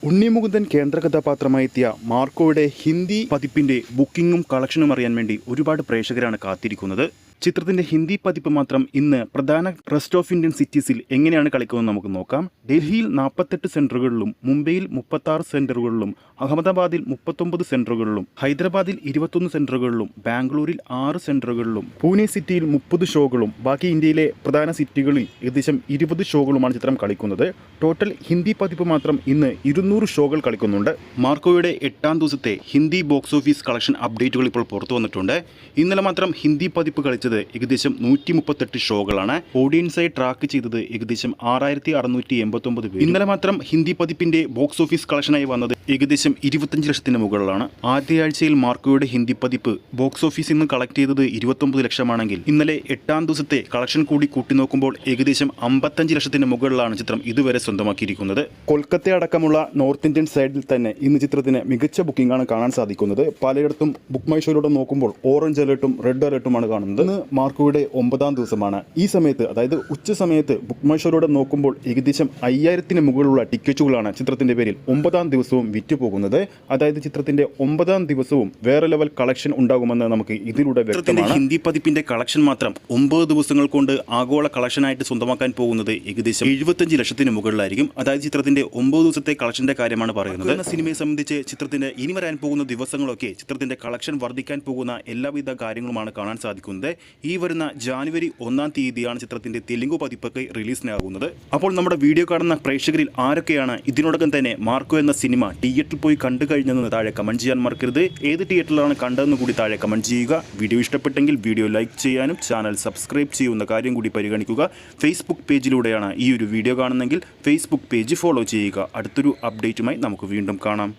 ഉണ്ണിമുകുന്ദൻ കേന്ദ്ര കഥാപാത്രമായി എത്തിയ മാർക്കോയുടെ ഹിന്ദി പതിപ്പിന്റെ ബുക്കിംഗും കളക്ഷനും അറിയാൻ വേണ്ടി ഒരുപാട് പ്രേക്ഷകരാണ് കാത്തിരിക്കുന്നത്. ചിത്രത്തിന്റെ ഹിന്ദി പതിപ്പ് മാത്രം ഇന്ന് പ്രധാന റെസ്റ്റ് ഓഫ് ഇന്ത്യൻ സിറ്റീസിൽ എങ്ങനെയാണ് കളിക്കുന്നത് നമുക്ക് നോക്കാം. ഡൽഹിയിൽ 48 സെന്ററുകളിലും, മുംബൈയിൽ 36 സെന്ററുകളിലും, അഹമ്മദാബാദിൽ 39 സെന്ററുകളിലും, ഹൈദരാബാദിൽ 21 സെന്ററുകളിലും, ബാംഗ്ലൂരിൽ 6 സെന്ററുകളിലും, പൂനെ സിറ്റിയിൽ 30 ഷോകളും, ബാക്കി ഇന്ത്യയിലെ പ്രധാന സിറ്റികളിൽ ഏകദേശം 20 ഷോകളുമാണ് ചിത്രം കളിക്കുന്നത്. ടോട്ടൽ ഹിന്ദി പതിപ്പ് മാത്രം ഇന്ന് 200 ഷോകൾ കളിക്കുന്നുണ്ട്. മാർക്കോയുടെ 8ാം ദിവസത്തെ ഹിന്ദി ബോക്സ് ഓഫീസ് കളക്ഷൻ അപ്ഡേറ്റുകൾ ഇപ്പോൾ പുറത്തു വന്നിട്ടുണ്ട്. ഇന്നലെ മാത്രം ഹിന്ദി പതിപ്പ് കളിച്ചത് ഏകദേശം 138 ഷോകളാണ്. ഓഡിയൻസായി ട്രാക്ക് ചെയ്തത് ഏകദേശം 6689 പേര്. ഇന്നലെ മാത്രം ഹിന്ദി പതിപ്പിന്റെ ബോക്സ് ഓഫീസ് കളക്ഷനായി വന്നത് ഏകദേശം 25 ലക്ഷത്തിന് മുകളിലാണ്. ആദ്യ ആഴ്ചയിൽ മാർക്കോയുടെ ഹിന്ദി പതിപ്പ് ബോക്സ് ഓഫീസിൽ നിന്ന് കളക്ട് ചെയ്തത് 29 ലക്ഷമാണെങ്കിൽ ഇന്നലെ 8ാം ദിവസത്തെ കളക്ഷൻ കൂടി കൂട്ടി നോക്കുമ്പോൾ ഏകദേശം 55 ലക്ഷത്തിന് മുകളിലാണ് ചിത്രം ഇതുവരെ സ്വന്തമാക്കിയിരിക്കുന്നത്. കൊൽക്കത്ത അടക്കമുള്ള നോർത്ത് ഇന്ത്യൻ സൈഡിൽ തന്നെ ഇന്ന് ചിത്രത്തിന് മികച്ച ബുക്കിംഗ് ആണ് കാണാൻ സാധിക്കുന്നത്. പലയിടത്തും ബുക്ക് മൈ ഷോയിലൂടെ നോക്കുമ്പോൾ ഓറഞ്ച് അലേർട്ടും റെഡ് അലേർട്ടുമാണ് കാണുന്നത്. മാർക്കോയുടെ 9ാം ദിവസമാണ്. ഈ സമയത്ത്, അതായത് ഉച്ച സമയത്ത് ബുക്ക് മൈ ഷോയിലൂടെ നോക്കുമ്പോൾ ഏകദേശം 5000-ന് മുകളിലുള്ള ടിക്കറ്റുകളാണ് ചിത്രത്തിന്റെ പേരിൽ 9ാം ദിവസവും വിറ്റുപോകുന്നത്. അതായത് ചിത്രത്തിന്റെ 9ാം ദിവസവും വേറെ ലെവൽ കളക്ഷൻ ഉണ്ടാകുമെന്ന് നമുക്ക് ഇതിലൂടെ വ്യക്തമാണ്. ഹിന്ദി പതിപ്പിന്റെ കളക്ഷൻ മാത്രം 9 ദിവസങ്ങൾ കൊണ്ട് ആഗോള കളക്ഷനായിട്ട് സ്വന്തമാക്കാൻ പോകുന്നത് ഏകദേശം 75 ലക്ഷത്തിന് മുകളിലായിരിക്കും. അതായത് ചിത്രത്തിന്റെ 9 ദിവസത്തെ കളക്ഷന്റെ കാര്യമാണ് പറയുന്നത്. സിനിമയെ സംബന്ധിച്ച് ചിത്രത്തിന്റെ ഇനി വരാൻ പോകുന്ന ദിവസങ്ങളൊക്കെ ചിത്രത്തിന്റെ കളക്ഷൻ വർദ്ധിക്കാൻ പോകുന്ന എല്ലാവിധ കാര്യങ്ങളുമാണ് കാണാൻ സാധിക്കുന്നത്. ഈ വരുന്ന ജാനുവരി 1-ാം തീയതിയാണ് ചിത്രത്തിന്റെ തെലുങ്ക് പതിപ്പൊക്കെ റിലീസിനാകുന്നത്. അപ്പോൾ നമ്മുടെ വീഡിയോ കാണുന്ന പ്രേക്ഷകരിൽ ആരൊക്കെയാണ് ഇതിനോടകം തന്നെ മാർക്കോ എന്ന സിനിമ തിയേറ്ററിൽ പോയി കണ്ടു കഴിഞ്ഞെന്ന് താഴെ കമന്റ് ചെയ്യാൻ മറക്കരുത്. ഏത് തിയേറ്ററിലാണ് കണ്ടതെന്ന് കൂടി താഴെ കമന്റ് ചെയ്യുക. വീഡിയോ ഇഷ്ടപ്പെട്ടെങ്കിൽ വീഡിയോ ലൈക്ക് ചെയ്യാനും ചാനൽ സബ്സ്ക്രൈബ് ചെയ്യുന്ന കാര്യം കൂടി പരിഗണിക്കുക. ഫേസ്ബുക്ക് പേജിലൂടെയാണ് ഈ ഒരു വീഡിയോ കാണുന്നതെങ്കിൽ ഫേസ്ബുക്ക് പേജ് ഫോളോ ചെയ്യുക. അടുത്തൊരു അപ്ഡേറ്റുമായി നമുക്ക് വീണ്ടും കാണാം.